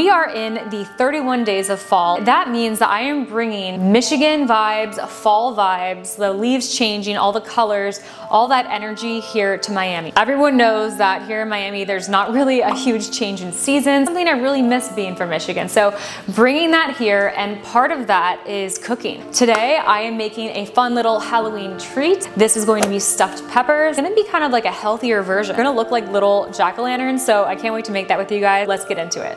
We are in the 31 days of fall. That means that I am bringing Michigan vibes, fall vibes, the leaves changing, all the colors, all that energy here to Miami. Everyone knows that here in Miami, there's not really a huge change in season, something I really miss being from Michigan. So bringing that here, and part of that is cooking. Today, I am making a fun little Halloween treat. This is going to be stuffed peppers. It's gonna be kind of like a healthier version. They're gonna look like little jack-o'-lanterns, so I can't wait to make that with you guys. Let's get into it.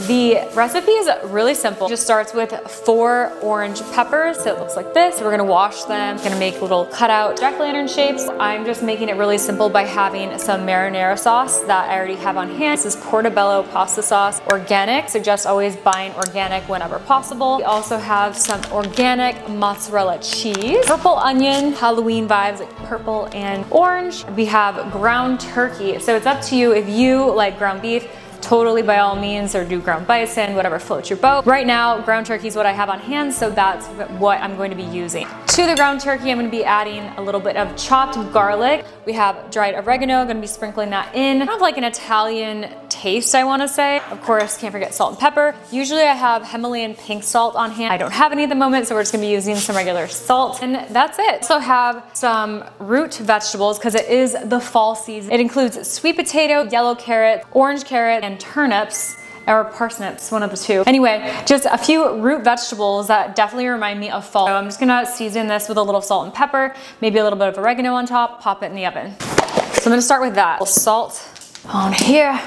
The recipe is really simple. It just starts with 4 orange peppers. So it looks like this. We're gonna wash them. Gonna make little cutout jack-o'-lantern shapes. I'm just making it really simple by having some marinara sauce that I already have on hand. This is portabello pasta sauce, organic. Suggest always buying organic whenever possible. We also have some organic mozzarella cheese, purple onion, Halloween vibes like purple and orange. We have ground turkey. So it's up to you if you like ground beef. Totally by all means, or do ground bison, whatever floats your boat. Right now, ground turkey is what I have on hand, so that's what I'm going to be using. To the ground turkey, I'm going to be adding a little bit of chopped garlic. We have dried oregano, I'm going to be sprinkling that in. Kind of like an Italian taste, I want to say. Of course, can't forget salt and pepper. Usually I have Himalayan pink salt on hand. I don't have any at the moment, so we're just going to be using some regular salt, and that's it. Also have some root vegetables because it is the fall season. It includes sweet potato, yellow carrot, orange carrot, and turnips or parsnips, one of the two. Anyway, just a few root vegetables that definitely remind me of fall. So I'm just gonna season this with a little salt and pepper, maybe a little bit of oregano on top, pop it in the oven. So I'm gonna start with that. A little salt on here.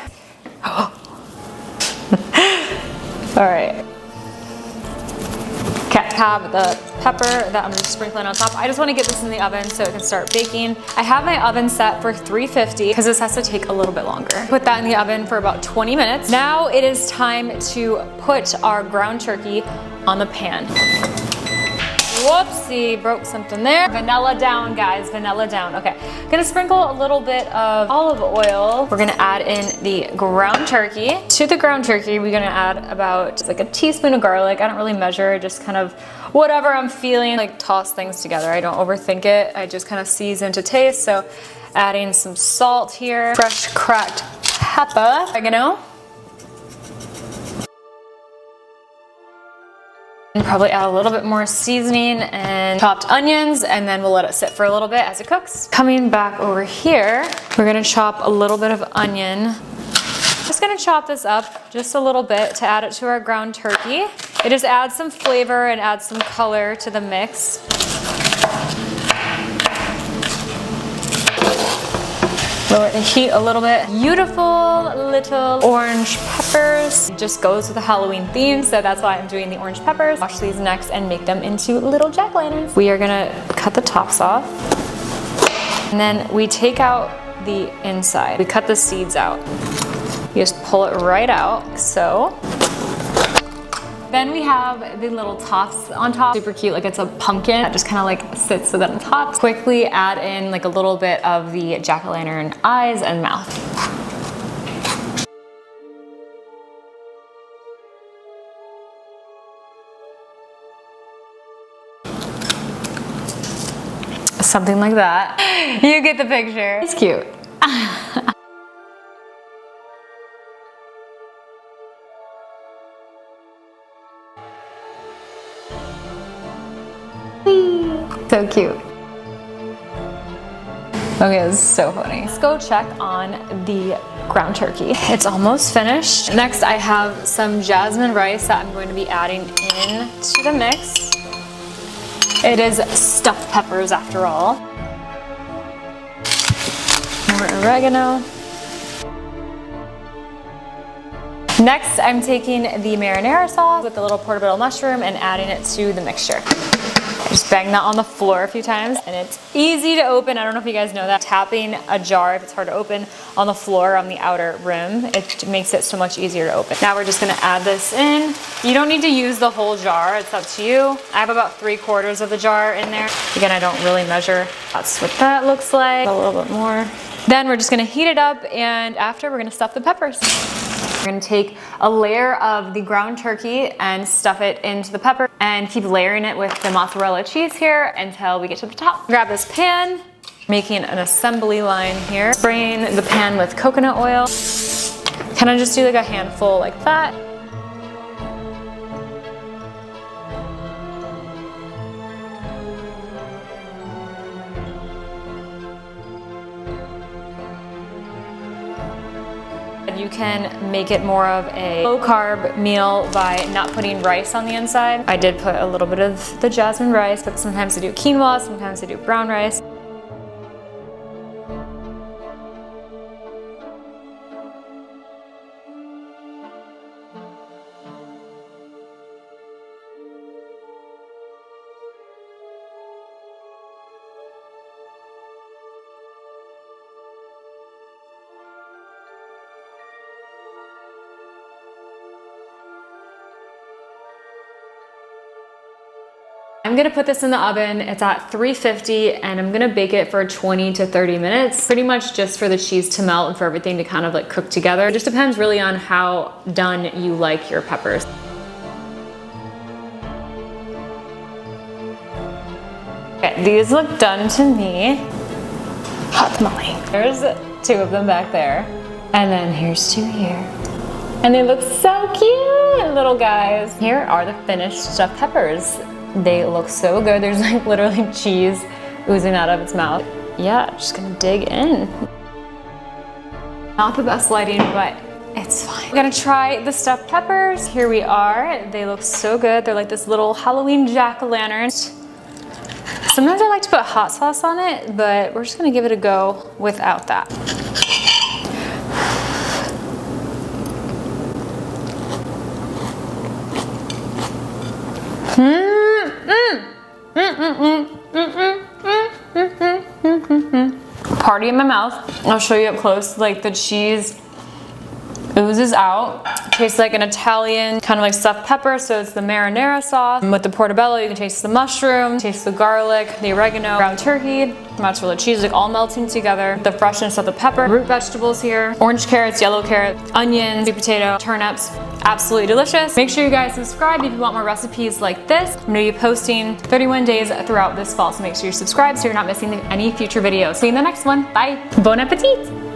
All right. Okay, have the pepper that I'm just sprinkling on top. I just want to get this in the oven so it can start baking. I have my oven set for 350 because this has to take a little bit longer. Put that in the oven for about 20 minutes. Now it is time to put our ground turkey on the pan. Whoopsie, broke something there. Vanilla down, guys, vanilla down. Okay, gonna sprinkle a little bit of olive oil. We're gonna add in the ground turkey. To the ground turkey, we're gonna add about like a teaspoon of garlic. I don't really measure, just kind of whatever I'm feeling, like toss things together. I don't overthink it. I just kind of season to taste. So adding some salt here, fresh cracked pepper, oregano. Probably add a little bit more seasoning and chopped onions, and then we'll let it sit for a little bit as it cooks. Coming back over here, we're gonna chop a little bit of onion. Just gonna chop this up just a little bit to add it to our ground turkey. It just adds some flavor and adds some color to the mix. Lower the heat a little bit. Beautiful little orange peppers. It just goes with the Halloween theme, so that's why I'm doing the orange peppers. Wash these next and make them into little jack-o'-lanterns. We are gonna cut the tops off. And then we take out the inside. We cut the seeds out. You just pull it right out, like so. Then we have the little tops on top. Super cute, like it's a pumpkin that just kind of like sits so that on top. Quickly add in like a little bit of the jack-o'-lantern eyes and mouth. Something like that. You get the picture. It's cute. So cute. Okay, this is so funny. Let's go check on the ground turkey. It's almost finished. Next, I have some jasmine rice that I'm going to be adding in to the mix. It is stuffed peppers after all. More oregano. Next, I'm taking the marinara sauce with the little portabello mushroom and adding it to the mixture. Just bang that on the floor a few times, and it's easy to open. I don't know if you guys know that. Tapping a jar, if it's hard to open, on the floor on the outer rim, it makes it so much easier to open. Now we're just gonna add this in. You don't need to use the whole jar, it's up to you. I have about 3/4 of the jar in there. Again, I don't really measure. That's what that looks like, a little bit more. Then we're just gonna heat it up, and after we're gonna stuff the peppers. We're gonna take a layer of the ground turkey and stuff it into the pepper and keep layering it with the mozzarella cheese here until we get to the top. Grab this pan, making an assembly line here. Spraying the pan with coconut oil. Kind of just do like a handful like that. you can make it more of a low carb meal by not putting rice on the inside. I did put a little bit of the jasmine rice, but sometimes I do quinoa, sometimes I do brown rice. I'm gonna put this in the oven. It's at 350 and I'm gonna bake it for 20 to 30 minutes, pretty much just for the cheese to melt and for everything to kind of like cook together. It just depends really on how done you like your peppers. Okay, these look done to me. Hot tamale. There's 2 of them back there. And then here's 2 here. And they look so cute, little guys. Here are the finished stuffed peppers. They look so good. There's like literally cheese oozing out of its mouth. Yeah, just gonna dig in. Not the best lighting, but it's fine. I'm gonna try the stuffed peppers. Here we are. They look so good. They're like this little Halloween jack-o'-lantern. Sometimes I like to put hot sauce on it, but we're just gonna give it a go without that. Party in my mouth. I'll show you up close. Like the cheese oozes out. Tastes like an Italian kind of like stuffed pepper, so it's the marinara sauce. With the portabello, you can taste the mushroom, taste the garlic, the oregano, ground turkey, mozzarella cheese, like all melting together. The freshness of the pepper, root vegetables here, orange carrots, yellow carrots, onions, sweet potato, turnips. Absolutely delicious. Make sure you guys subscribe if you want more recipes like this. I'm gonna be posting 31 days throughout this fall, so make sure you subscribe so you're not missing any future videos. See you in the next one. Bye. Bon appetit.